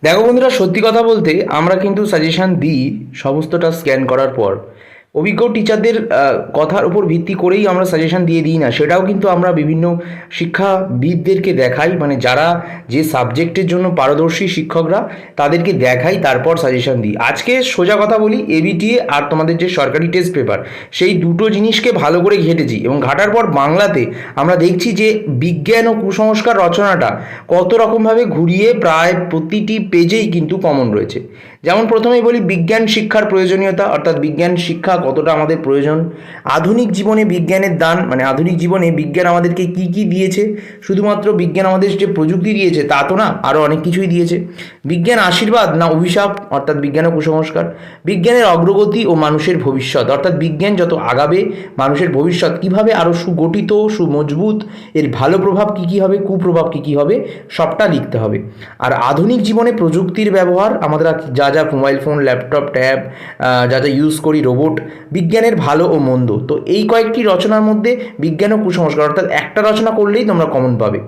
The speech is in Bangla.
দেখো বন্ধুরা, সত্যি কথা বলতে আমরা কিন্তু সাজেশন দিই সমস্তটা স্ক্যান করার পর। অভিজ্ঞ টিচারদের কথার উপর ভিত্তি করেই আমরা সাজেশন দিয়ে দিই না, সেটাও কিন্তু আমরা বিভিন্ন শিক্ষাবিদদেরকে দেখাই, মানে যারা যে সাবজেক্টের জন্য পারদর্শী শিক্ষকরা তাদেরকে দেখাই, তারপর সাজেশন দিই। আজকে সোজা কথা বলি, এবিটিএ আর তোমাদের যে সরকারি টেস্ট পেপার, সেই দুটো জিনিসকে ভালো করে ঘেটেছি, এবং ঘাটার পর বাংলাতে আমরা দেখছি যে বিজ্ঞান ও কুসংস্কার রচনাটা কত রকমভাবে ঘুরিয়ে প্রায় প্রতিটি পেজেই কিন্তু কমন রয়েছে। যেমন প্রথমেই বলি বিজ্ঞান শিক্ষার প্রয়োজনীয়তা, অর্থাৎ বিজ্ঞান শিক্ষা কতটা আমাদের প্রয়োজন। আধুনিক জীবনে বিজ্ঞানের দান, মানে আধুনিক জীবনে বিজ্ঞান আমাদেরকে কি কি দিয়েছে। শুধুমাত্র বিজ্ঞান আমাদের যে প্রযুক্তি দিয়েছে তা তো না, আরও অনেক কিছুই দিয়েছে। বিজ্ঞান আশীর্বাদ না অভিশাপ, অর্থাৎ বিজ্ঞান ও কুসংস্কার। বিজ্ঞানের অগ্রগতি ও মানুষের ভবিষ্যৎ, অর্থাৎ বিজ্ঞান যত আগাবে মানুষের ভবিষ্যৎ কীভাবে আরও সুগঠিত সুমজবুত, এর ভালো প্রভাব কী কী হবে, কুপ্রভাব কী কী হবে, সবটা লিখতে হবে। আর আধুনিক জীবনে প্রযুক্তির ব্যবহার, আমরা যা যা মোবাইল ফোন, ল্যাপটপ, ট্যাব যা যা ইউজ করি, রোবট, বিজ্ঞানের ভালো ও মন্দ, তো এই কয়েকটি রচনার মধ্যে বিজ্ঞান ও কুসংস্কার, অর্থাৎ একটা রচনা করলেই তোমরা কমন পাবে।